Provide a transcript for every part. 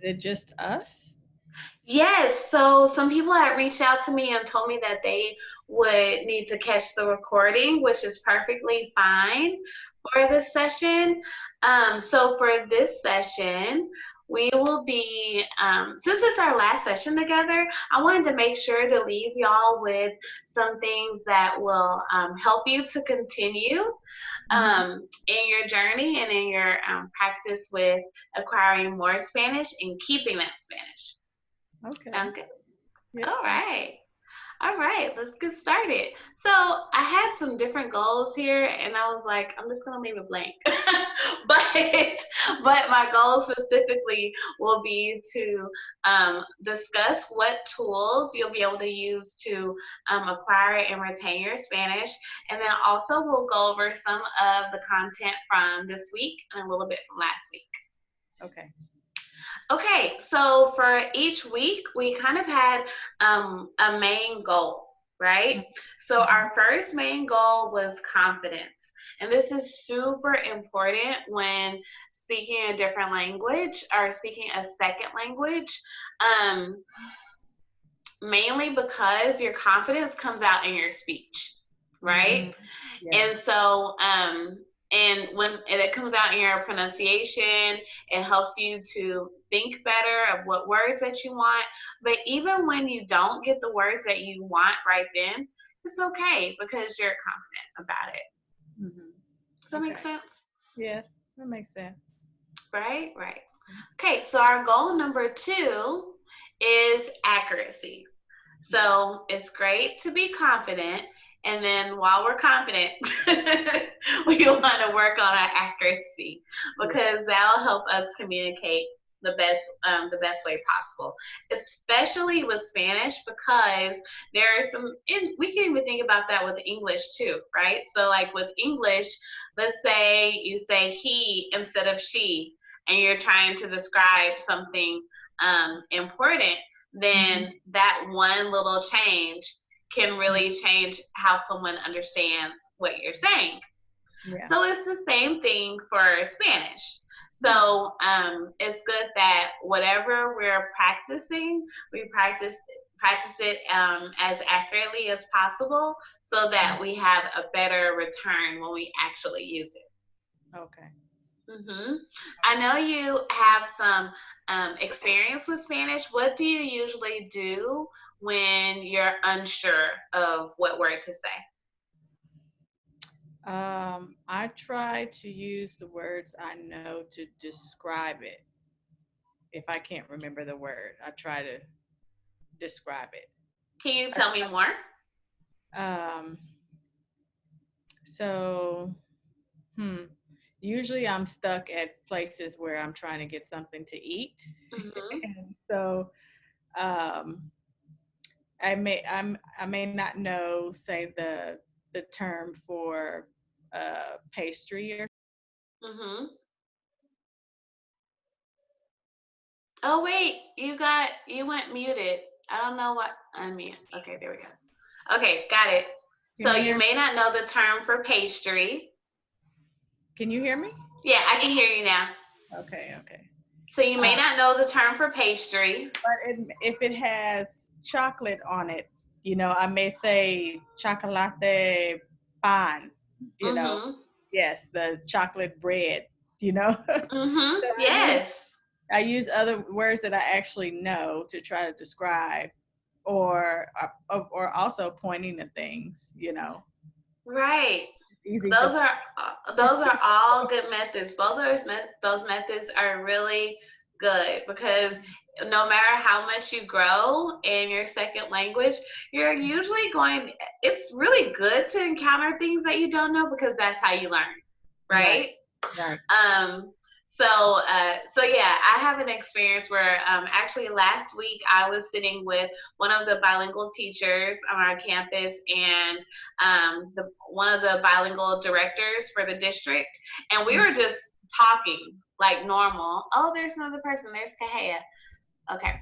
Is it just us? Yes, so some people had reached out to me and told me that they would need to catch the recording, which is perfectly fine for this session. So for this session, we will be, since it's our last session together, I wanted to make sure to leave y'all with some things that will help you to continue Hmm. in your journey and in your practice with acquiring more Spanish and keeping that Spanish. Okay. Sound good? Yes. All right. All right, let's get started. So I had some different goals here, and I was like, I'm just gonna leave it blank. but my goal specifically will be to discuss what tools you'll be able to use to acquire and retain your Spanish, and then also we'll go over some of the content from this week and a little bit from last week. Okay. Okay, so for each week, we kind of had a main goal, right? So Mm-hmm. our first main goal was confidence. And this is super important when speaking a different language or speaking a second language, um, mainly because your confidence comes out in your speech, right? Mm-hmm. Yes. And so, and when and it comes out in your pronunciation, it helps you to think better of what words that you want. But even when you don't get the words that you want right then, it's okay because you're confident about it. Hmm. Does that make Okay. sense? Yes, that makes sense. Right? Right. Okay, so our goal number two is accuracy. Yeah. So it's great to be confident. And then while we're confident, we want to work on our accuracy Yeah. because that'll help us communicate the best way possible, especially with Spanish because there are some. We can even think about that with English too, right? So like with English, let's say you say he instead of she, and you're trying to describe something important, Hmm. then that one little change can really change how someone understands what you're saying. Yeah. So it's the same thing for Spanish. Yeah. So it's good that whatever we're practicing, we practice it as accurately as possible, so that we have a better return when we actually use it. Okay. I know you have some experience with Spanish. What do you usually do when you're unsure of what word to say? I try to use the words I know to describe it. If I can't remember the word, I try to describe it. Can you tell me more? Um, so, hmm. Usually I'm stuck at places where I'm trying to get something to eat. Hmm. And so um, I may not know, say the term for pastry or. Hmm. Oh wait, you went muted. I don't know what I mean. Okay, there we go. Okay, got it. Can So you you hear? may not know the term for pastry. Can you hear me? Yeah, I can hear you now. Okay, okay. So you may Uh, not know the term for pastry. if it has chocolate on it, I may say chocolate pan. You know, Mm-hmm. yes, the chocolate bread. You know, Mm-hmm. so Yes. I use other words that I actually know to try to describe, or also pointing to things. Right. It's easy to. Those are all good methods. Both of those methods are really good because no matter how much you grow in your second language, you're usually going. It's really good to encounter things that you don't know because that's how you learn, Right, right? right. Um, so yeah, I have an experience where actually last week I was sitting with one of the bilingual teachers on our campus and one of the bilingual directors for the district, and we were just talking like normal. Oh, there's another person. There's Kahea. Okay.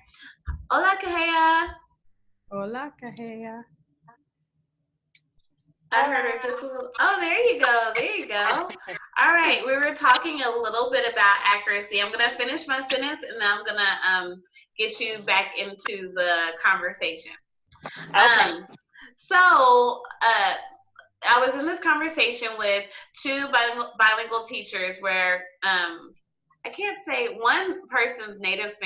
Hola, Kahea. Hola, Cajea. I heard her just a little. Oh, there you go. There you go. All right. We were talking a little bit about accuracy. I'm going to finish my sentence and then I'm going to get you back into the conversation. Okay. So, I was in this conversation with two bilingual teachers where I can't say one person's native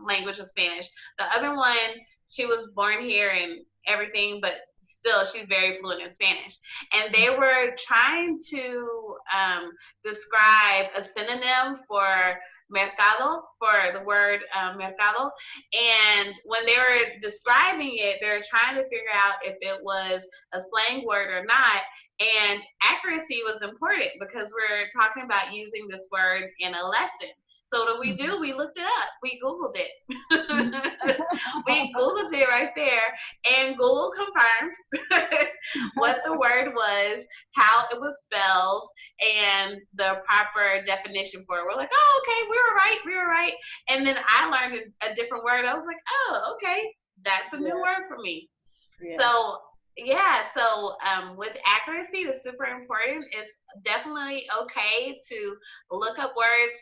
language was Spanish. The other one, she was born here and everything, but still she's very fluent in Spanish. And they were trying to describe a synonym for mercado, for the word mercado. And when they were describing it, they were trying to figure out if it was a slang word or not. And accuracy was important because we're talking about using this word in a lesson. So what do? We looked it up. We Googled it. We Googled it right there. And Google confirmed what the word was, how it was spelled, and the proper definition for it. We're like, oh, okay, we were right. And then I learned a different word. I was like, oh, okay, that's a new word for me. Yeah. So with accuracy, it's super important. It's definitely okay to look up words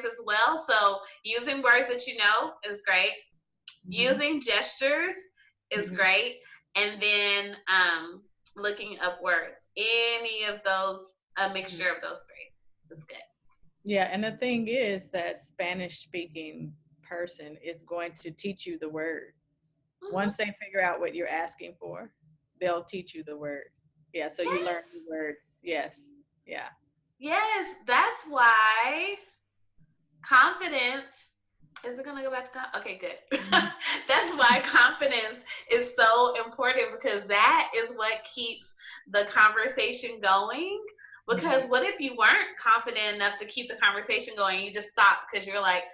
as well. So using words that you know is great. Using gestures is great. And then looking up words. Any of those, a mixture of those three is good. Yeah, and the thing is that Spanish-speaking person is going to teach you the word. Once they figure out what you're asking for, they'll teach you the word. Yeah, so you learn the words. Yes. Yeah. Yes, that's why confidence, is it going to go back to okay, good. That's why confidence is so important, because that is what keeps the conversation going. Because what if you weren't confident enough to keep the conversation going? You just stop because you're like,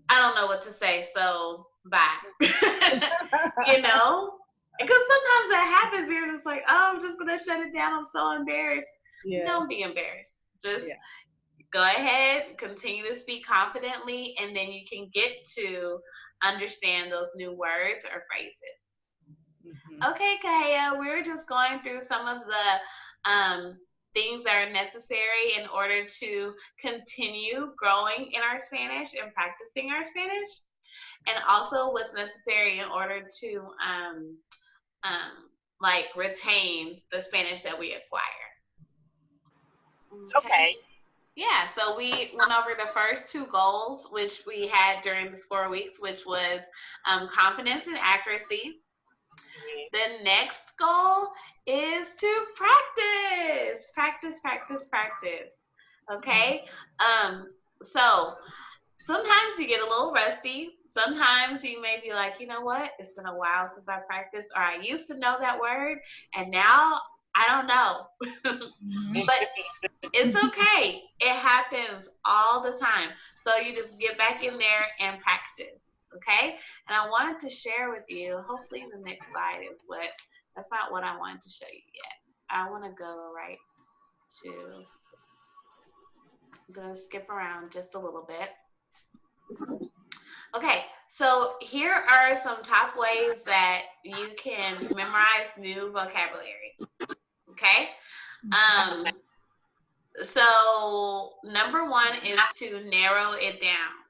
I don't know what to say, so bye. You know? Because sometimes that happens. You're just like, oh, I'm just going to shut it down. I'm so embarrassed. Yes. Don't be embarrassed. Just go ahead, continue to speak confidently, and then you can get to understand those new words or phrases. Okay, Kahea, we were just going through some of the things that are necessary in order to continue growing in our Spanish and practicing our Spanish, and also what's necessary in order to retain the Spanish that we acquire. Okay. Yeah, so we went over the first two goals, which we had during the 4 weeks, which was confidence and accuracy. The next goal is to practice. Okay? So sometimes you get a little rusty. Sometimes you may be like, you know what? It's been a while since I practiced, or I used to know that word, and now I don't know. But it's okay. It happens all the time. So you just get back in there and practice. Okay? And I wanted to share with you, hopefully the next slide is that's not what I wanted to show you yet. I want to go right to, I'm going to skip around just a little bit. Okay, so here are some top ways that you can memorize new vocabulary. Okay? So number one is to narrow it down.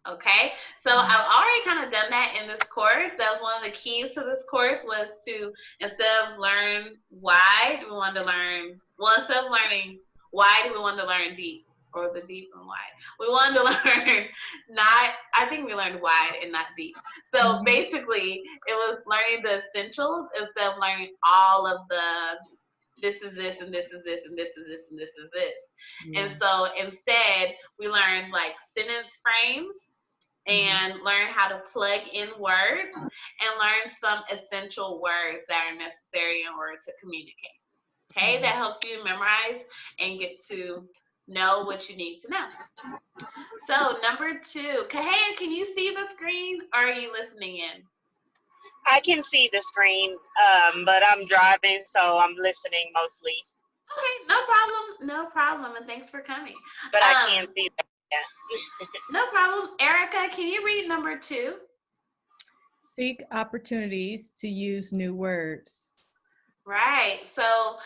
Okay, so I've already kind of done that in this course. That was one of the keys to this course, was to, instead of learning why, do we want to learn, well, instead of learning why, do we want to learn deep? Or was it deep and wide? We wanted to learn I think we learned wide and not deep. So basically, it was learning the essentials instead of learning all of the, this is this, and this is this, and this is this, and this is this. And so instead, we learned like sentence frames, and learn how to plug in words, and learn some essential words that are necessary in order to communicate. Okay, that helps you memorize and get to know what you need to know. So number two, Kahea, can you see the screen, or are you listening in? I can see the screen, but I'm driving, so I'm listening mostly. Okay, no problem, and thanks for coming. But I can't see that. No problem. Erica, can you read number two? Seek opportunities to use new words. Right. So,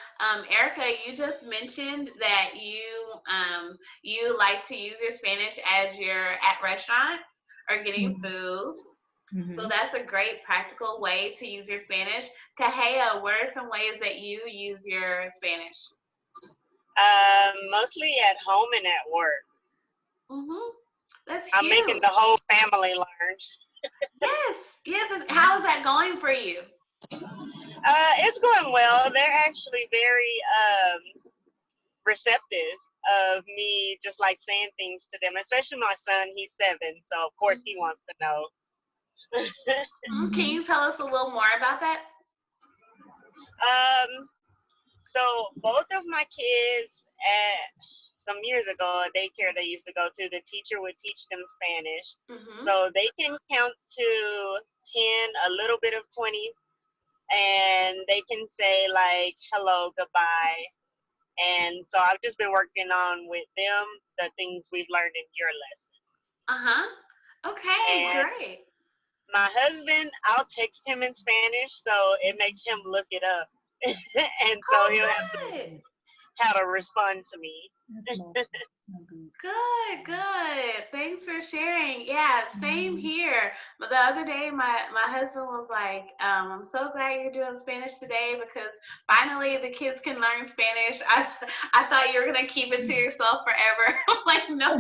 Erica, you just mentioned that you like to use your Spanish as you're at restaurants or getting Mhm. food. So Mhm. that's a great practical way to use your Spanish. Kahea, what are some ways that you use your Spanish? Mostly at home and at work. Mm-hmm. That's I'm making huge. the whole family learn. Yes. Yes. How is that going for you? It's going well. They're actually very receptive of me just like saying things to them, especially my son. He's 7, so of course he wants to know. Can Mhm. you tell us a little more about that? So both of my kids at some years ago, a daycare they used to go to, the teacher would teach them Spanish. Mm-hmm. So they can count to 10, a little bit of 20, and they can say like hello, goodbye. And so I've just been working on with them the things we've learned in your lesson. Uh-huh. Okay, And great. my husband, I'll text him in Spanish, so it makes him look it up. And so he'll have to Oh, good. how to respond to me. That's more, more good. Good, good. Thanks for sharing. Yeah, same Mhm. here. But the other day, my husband was like, "I'm so glad you're doing Spanish today because finally the kids can learn Spanish. I thought you were gonna keep it to yourself forever." I'm like, "No."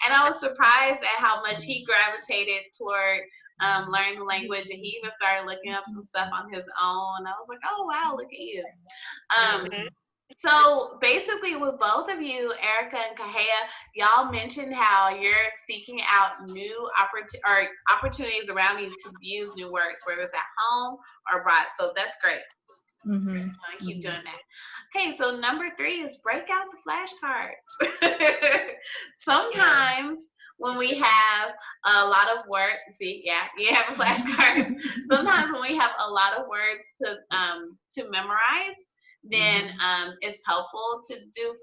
And I was surprised at how much he gravitated toward learning the language, and he even started looking up some stuff on his own. I was like, "Oh wow, look at you." Um, Hmm. so basically, with both of you, Erica and Kahea, y'all mentioned how you're seeking out new opportunities around you to use new words, whether it's at home or abroad. So that's great. That's great. Mhm. So I keep Mhm. doing that. Okay, so number 3 is break out the flashcards. Yeah. Sometimes when we have a lot of work, see, yeah, you have a flashcard. Sometimes when we have a lot of words to memorize, then Mhm. it's helpful to do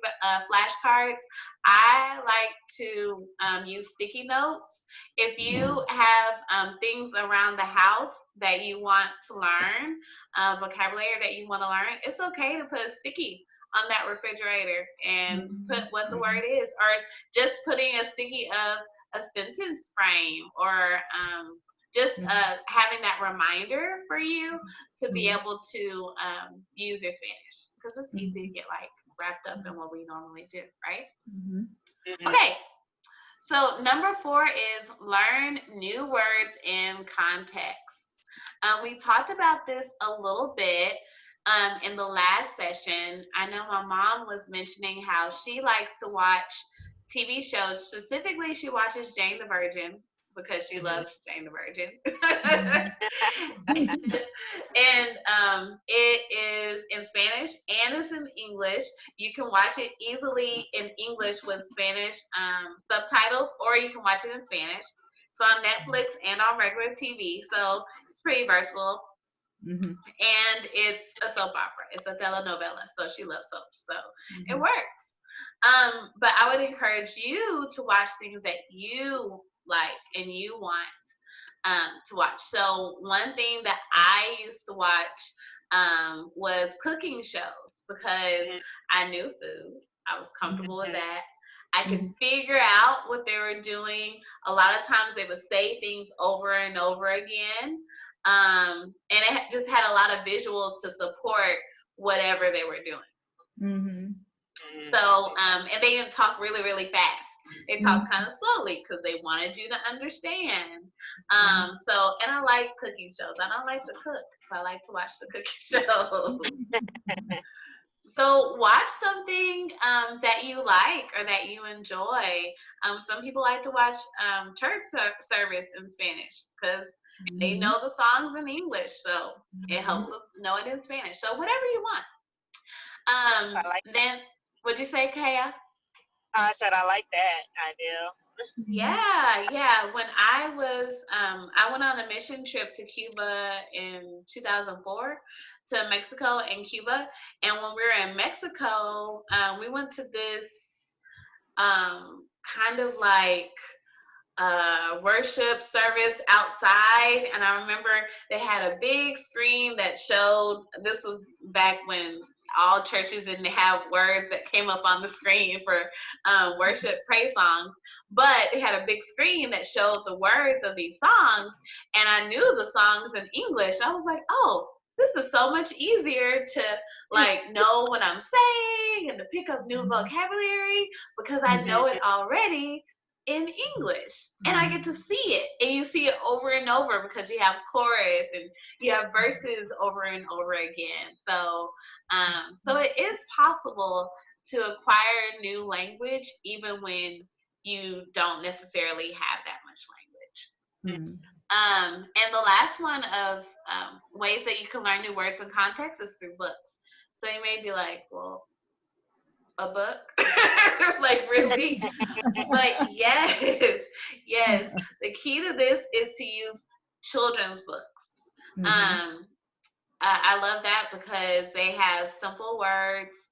flashcards. I like to use sticky notes. If you have things around the house that you want to learn, vocabulary that you want to learn, it's okay to put a sticky on that refrigerator and put Mhm. what the word Mhm. is, or just putting a sticky of a sentence frame, or just having that reminder for you to be Mhm. able to use your Spanish, because it's easy to Mhm. get like wrapped up in what we normally do, right? Mhm. Hmm. Okay, so number 4 is learn new words in context. We talked about this a little bit in the last session. I know my mom was mentioning how she likes to watch TV shows. Specifically, she watches Jane the Virgin because she Hmm. loves Jane the Virgin. Mhm. And it is in Spanish and it's in English. You can watch it easily in English with Spanish subtitles, or you can watch it in Spanish. It's on Netflix and on regular TV, so it's pretty versatile. Mhm. And it's a soap opera. It's a telenovela, so she loves soaps, so it Mhm. works. But I would encourage you to watch things that you like and you want to watch. So one thing that I used to watch was cooking shows because I knew food. I was comfortable with that. I could Mhm. figure out what they were doing. A lot of times they would say things over and over again. And it just had a lot of visuals to support whatever they were doing. Mhm. So, and they didn't talk really, really fast. They talked kind Mhm. of slowly because they wanted you to understand. Mhm. And I like cooking shows. I don't like to cook, but I like to watch the cooking shows. So, watch something that you like or that you enjoy. Some people like to watch church service in Spanish because they Mhm. know the songs in English. So, it helps Mhm. them know it in Spanish. So, whatever you want. I like. Then, what'd you say, Kaya? I said I like that idea. Mhm. Yeah, yeah. When I went on a mission trip to Cuba in 2004, to Mexico and Cuba. And when we were in Mexico, we went to this kind of like worship service outside, and I remember they had a big screen that showed, this was back when all churches didn't have words that came up on the screen for worship praise songs, but they had a big screen that showed the words of these songs, and I knew the songs in English. I was like, oh, this is so much easier to like know what I'm saying and to pick up new vocabulary because I know it already in English, and I get to see it, and you see it over and over because you have chorus and you have verses over and over again. So so it is possible to acquire new language even when you don't necessarily have that much language. And the last one of ways that you can learn new words and context is through books. So you may be like, well, a book? Like, really? But yes, yes. The key to this is to use children's books. I love that because they have simple words.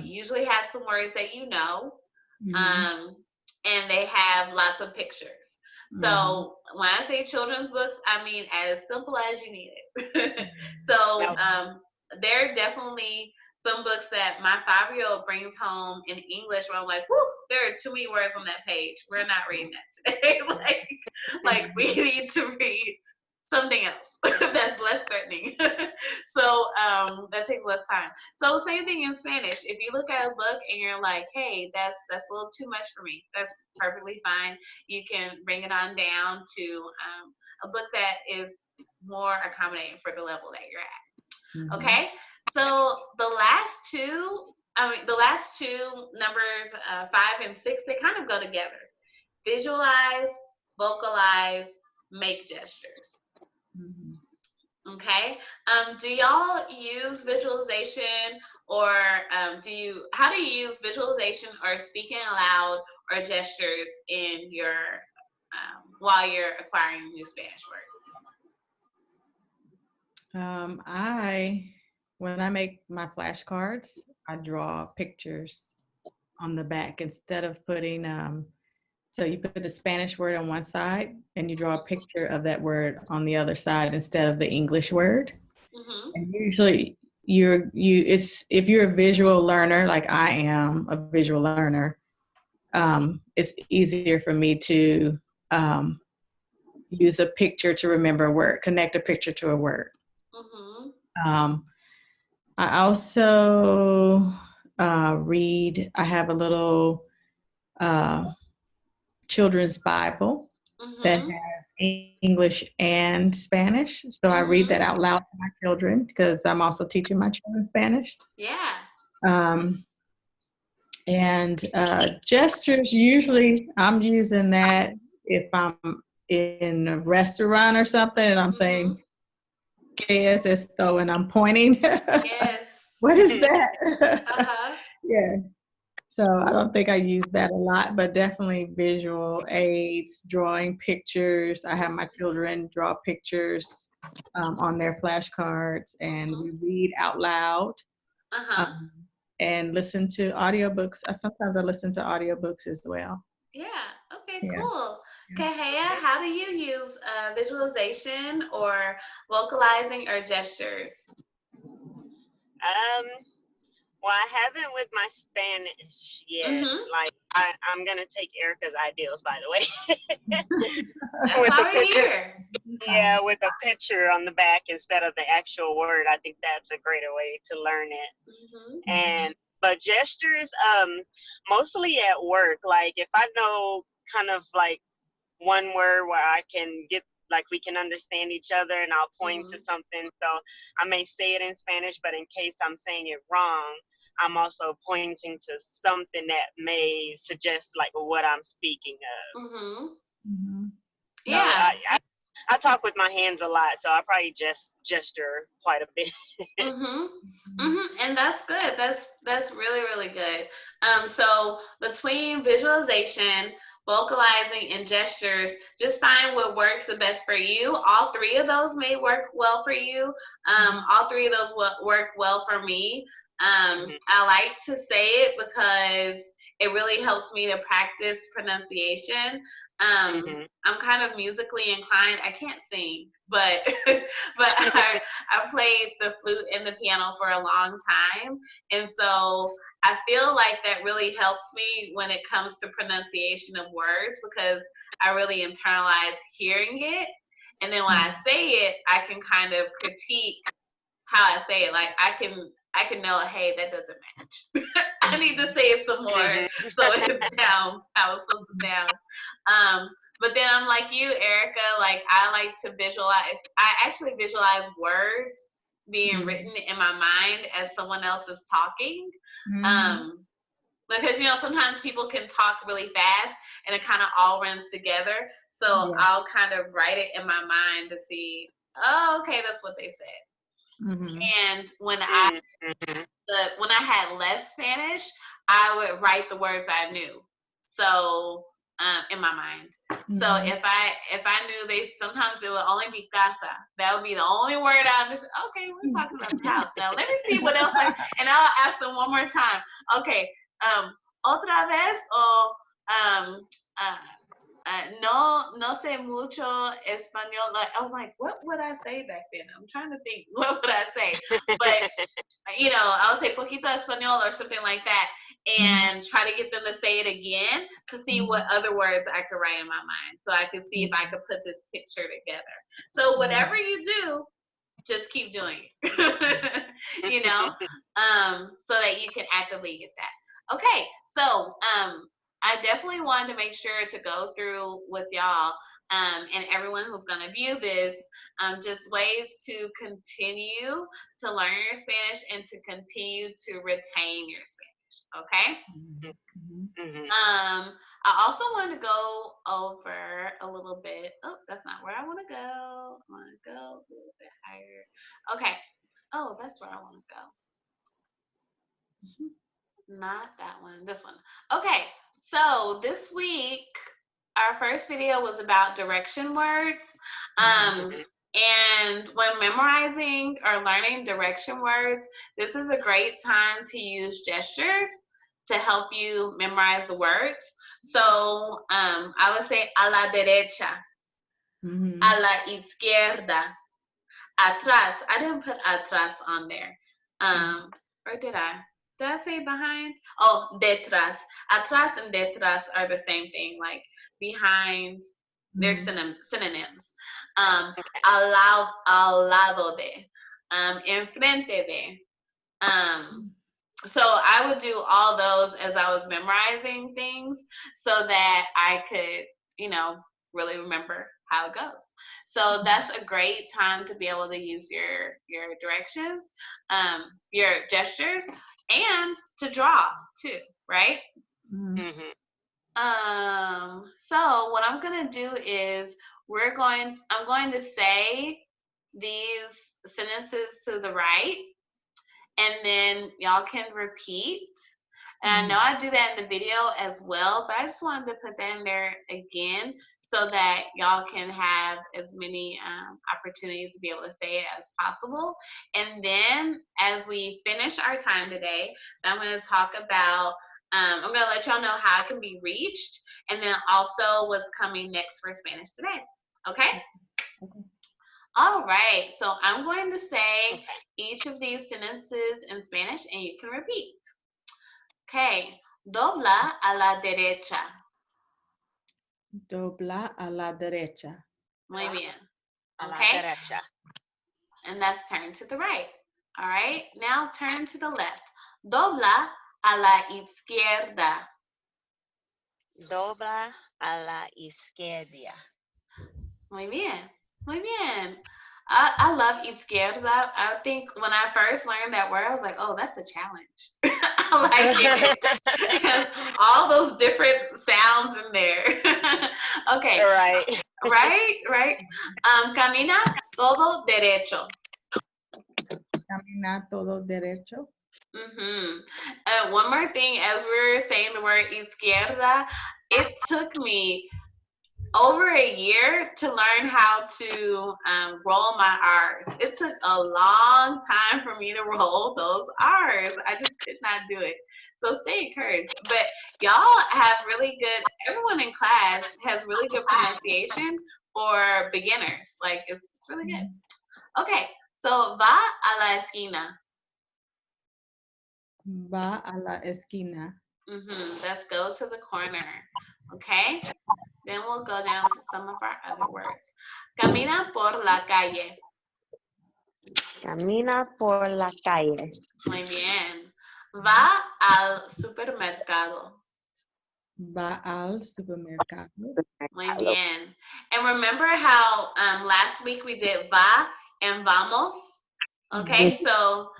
Usually has some words that you know. And they have lots of pictures. So when I say children's books, I mean as simple as you need it. So there are definitely some books that my 5-year-old brings home in English where I'm like, whew, there are too many words on that page. We're not reading that today. like we need to read something else that's less threatening. So that takes less time. So same thing in Spanish. If you look at a book and you're like, hey, that's a little too much for me, that's perfectly fine. You can bring it on down to a book that is more accommodating for the level that you're at. Okay? So the last two numbers, 5 and 6, they kind of go together. Visualize, vocalize, make gestures. Okay. Do y'all use visualization, or how do you use visualization or speaking aloud or gestures in your while you're acquiring new Spanish words? When I make my flashcards, I draw pictures on the back instead of putting, so you put the Spanish word on one side and you draw a picture of that word on the other side instead of the English word. And usually if you're a visual learner, like I am a visual learner, it's easier for me to use a picture to remember a word, connect a picture to a word. I also read, I have a little children's Bible that has English and Spanish. So I read that out loud to my children because I'm also teaching my children Spanish. And gestures, usually I'm using that if I'm in a restaurant or something and I'm saying, ¿qué es esto? And I'm pointing. Yes. What is that? Yes. So I don't think I use that a lot, but definitely visual aids, drawing pictures. I have my children draw pictures on their flashcards, and we read out loud and listen to audiobooks. Sometimes I listen to audiobooks as well. Yeah. Okay, cool. Kahea, how do you use visualization or vocalizing or gestures? Well, I haven't with my Spanish yet. Like, I'm going to take Erica's ideals, by the way. That's already here. Yeah, with a picture on the back instead of the actual word. I think that's a greater way to learn it. But gestures, mostly at work. Like, if I know kind of like one word where I can get, like, we can understand each other and I'll point to something. So I may say it in Spanish, but in case I'm saying it wrong, I'm also pointing to something that may suggest like what I'm speaking of. Yeah. So I talk with my hands a lot, so I probably just gesture quite a bit. And that's good. That's really, really good. So between visualization, vocalizing, and gestures, just find what works the best for you. All 3 of those may work well for you. All 3 of those work well for me. I like to say it because it really helps me to practice pronunciation. I'm kind of musically inclined. I can't sing, but I played the flute and the piano for a long time, and so I feel like that really helps me when it comes to pronunciation of words because I really internalize hearing it, and then when I say it, I can kind of critique how I say it. Like I can know, hey, that doesn't match. I need to say it some more so it sounds how it's supposed to sound. But then I'm like you, Erica, like I like to visualize. I actually visualize words being written in my mind as someone else is talking. Because, sometimes people can talk really fast and it kind of all runs together. So I'll kind of write it in my mind to see, oh, okay, that's what they said. And when I had less Spanish, I would write the words I knew. So in my mind. So if I knew sometimes it would only be casa. That would be the only word I understood. Okay, we're talking about the house now. Let me see what else and I'll ask them one more time. Okay, otra vez o no sé mucho español. Like I was like, what would I say back then? I'm trying to think, what would I say? But I would say poquito español or something like that, and try to get them to say it again to see what other words I could write in my mind, so I could see if I could put this picture together. So whatever you do, just keep doing it, so that you can actively get that. Okay, so I definitely wanted to make sure to go through with y'all and everyone who's going to view this, just ways to continue to learn your Spanish and to continue to retain your Spanish, okay? I also want to go over a little bit. Oh, that's not where I want to go. I want to go a little bit higher. Okay. Oh, that's where I want to go. Not that one. This one. Okay. So this week, our first video was about direction words. And when memorizing or learning direction words, this is a great time to use gestures to help you memorize the words. So I would say a la derecha, a la izquierda, atrás. I didn't put atrás on there. Or did I? Did I say behind? Oh, detrás. Atrás and detrás are the same thing, like behind. They're synonyms. Al lado de. Enfrente de. So I would do all those as I was memorizing things so that I could, really remember how it goes. So that's a great time to be able to use your directions, your gestures, and to draw too, right? So what I'm gonna do is I'm going to say these sentences to the right, and then y'all can repeat. And I know I do that in the video as well, but I just wanted to put that in there again so that y'all can have as many opportunities to be able to say it as possible. And then as we finish our time today, I'm going to talk about, I'm going to let y'all know how it can be reached, and then also what's coming next for Spanish Today. Okay? All right, so I'm going to say each of these sentences in Spanish, and you can repeat. Okay, dobla a la derecha. Dobla a la derecha. Muy bien. A la Okay, derecha. and that's turn to the right. All right, now turn to the left. Dobla a la izquierda. Dobla a la izquierda. Muy bien, muy bien. I love izquierda. I think when I first learned that word, I was like, oh, that's a challenge. I like it. Because all those different sounds in there. Okay. Right. Right. Camina todo derecho. Camina todo derecho. One more thing, as we were saying the word izquierda, it took me over a year to learn how to roll my R's. It took a long time for me to roll those R's. I just could not do it. So stay encouraged. But y'all have really good, everyone in class has really good pronunciation for beginners. Like it's really good. Okay, so va a la esquina. Va a la esquina. Let's go to the corner. Okay, then we'll go down to some of our other words. Camina por la calle. Camina por la calle. Muy bien. Va al supermercado. Va al supermercado. Muy bien. And remember how last week we did va and vamos? Okay, so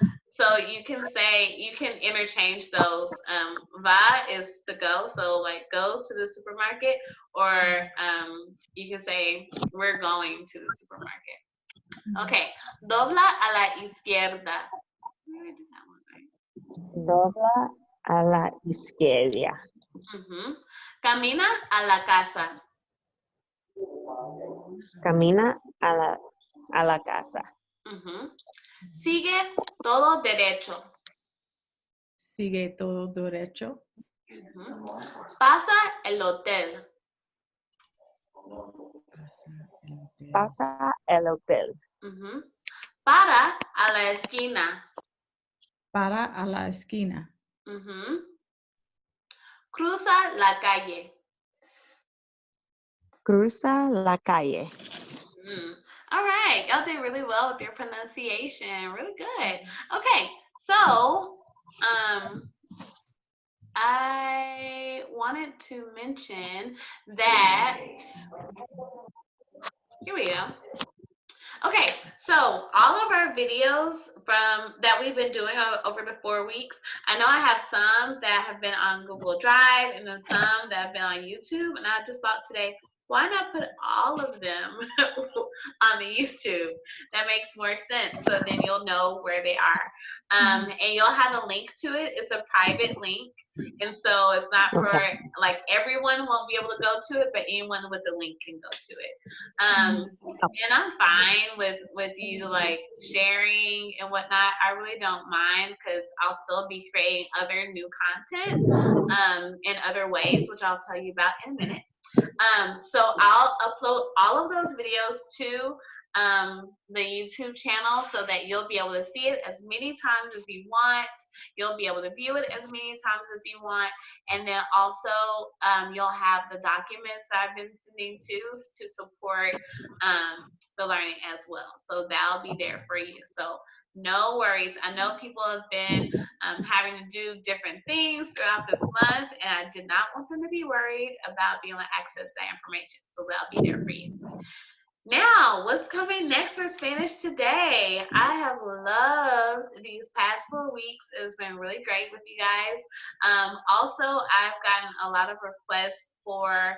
you can say, you can interchange those. Va is to go, so like go to the supermarket, or you can say we're going to the supermarket. Okay, dobla a la izquierda. We already did that one, right? Dobla a la izquierda. Camina a la casa. Camina a la casa. Sigue todo derecho. Sigue todo derecho. Pasa el hotel. Pasa el hotel. Para a la esquina. Para a la esquina. Cruza la calle. Cruza la calle. All right, y'all did really well with your pronunciation. Really good. Okay, so I wanted to mention that, here we go. Okay, so all of our videos from that we've been doing over the 4 weeks, I know I have some that have been on Google Drive and then some that have been on YouTube, and I just thought today, why not put all of them on the YouTube? That makes more sense, so then you'll know where they are. And you'll have a link to it. It's a private link, and so it's not for, like, everyone won't be able to go to it, but anyone with the link can go to it. And I'm fine with you, like, sharing and whatnot. I really don't mind, because I'll still be creating other new content in other ways, which I'll tell you about in a minute. So I'll upload all of those videos to the YouTube channel so that you'll be able to see it as many times as you want. You'll be able to view it as many times as you want. And then also you'll have the documents I've been sending to support the learning as well. So that'll be there for you. So no worries. I know people have been having to do different things throughout this month, and I did not want them to be worried about being able to access that information. So that'll be there for you. Now, what's coming next for Spanish Today? I have loved these past 4 weeks. It's been really great with you guys. Also, I've gotten a lot of requests for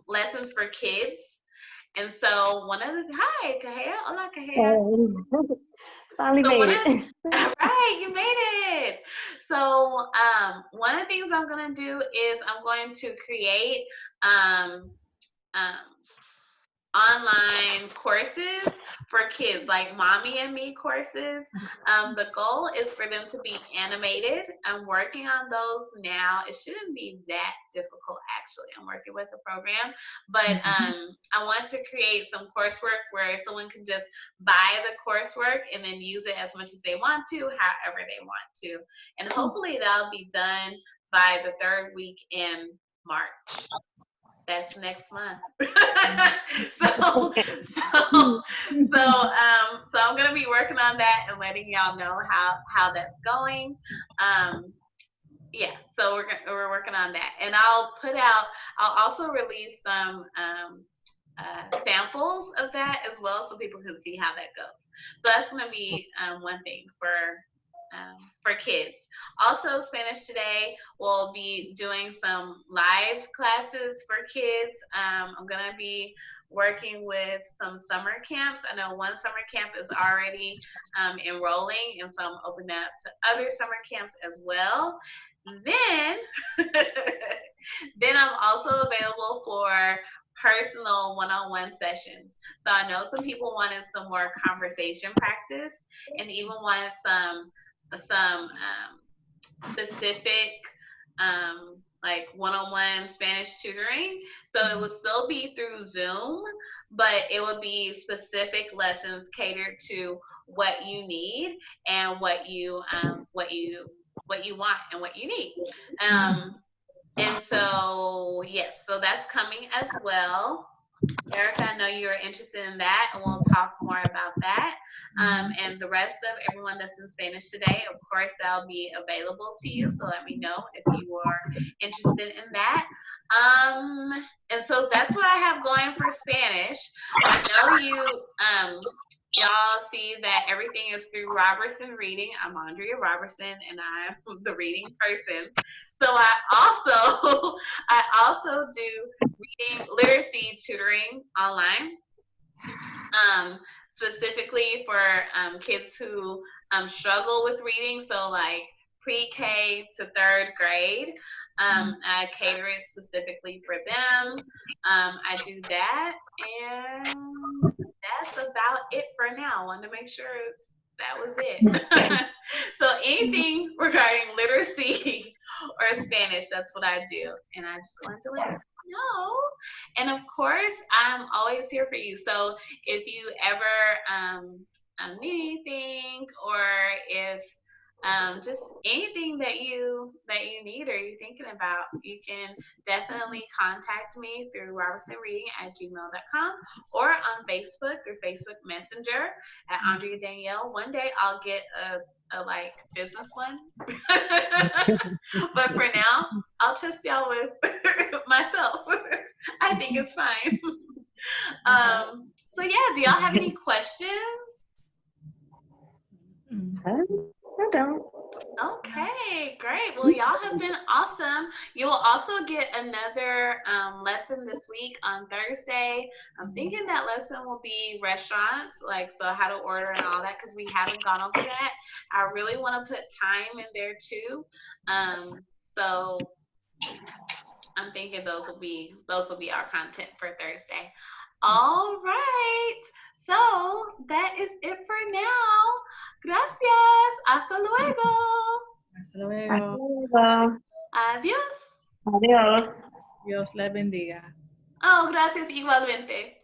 lessons for kids. And so one of the, hi, Kahea. Hola, Kahea. Finally made it. Right, you made it. So one of the things I'm going to do is I'm going to create online courses for kids, like Mommy and Me courses. The goal is for them to be animated. I'm working on those now. It shouldn't be that difficult, actually. I'm working with the program, but I want to create some coursework where someone can just buy the coursework and then use it as much as they want to, however they want to. And hopefully that'll be done by the 3rd week in March. That's next month. So I'm gonna be working on that and letting y'all know how that's going. Yeah, so we're working on that, and I'll also release some samples of that as well, so people can see how that goes. So that's gonna be one thing for kids. Also, Spanish Today will be doing some live classes for kids. I'm going to be working with some summer camps. I know one summer camp is already enrolling, and so I'm opening that up to other summer camps as well. Then Then I'm also available for personal one-on-one sessions. So I know some people wanted some more conversation practice and even wanted some specific like one-on-one Spanish tutoring. So it would still be through Zoom, but it would be specific lessons catered to what you need and what you want and what you need. And so yes, so that's coming as well. Erica, I know you're interested in that, and we'll talk more about that. And the rest of everyone that's in Spanish today, of course, that'll be available to you. So let me know if you are interested in that. And so that's what I have going for Spanish. I know y'all see that everything is through Robertson Reading. I'm Andrea Robertson, and I'm the reading person. So I also do reading literacy tutoring online, specifically for kids who struggle with reading. So like pre-K to 3rd grade. I cater it specifically for them. I do that, and that's about it for now. I wanted to make sure that was it. So anything regarding literacy or Spanish, that's what I do. And I just wanted to let you know. And of course, I'm always here for you. So if you ever need anything, or if just anything that you need or you're thinking about, you can definitely contact me through robertsonreading@gmail.com or on Facebook through Facebook Messenger at Andrea Danielle. One day I'll get a like business one. But for now, I'll trust y'all with myself. I think it's fine. So yeah, do y'all have any questions? I don't. Okay, great. Well, y'all have been awesome. You will also get another lesson this week on Thursday. I'm thinking that lesson will be restaurants, like so how to order and all that, because we haven't gone over that. I really want to put time in there too. So I'm thinking those will be our content for Thursday. All right. So that is it for now. Gracias. Hasta luego. Hasta luego. Adiós. Adiós. Adiós. Dios les bendiga. Oh, gracias igualmente.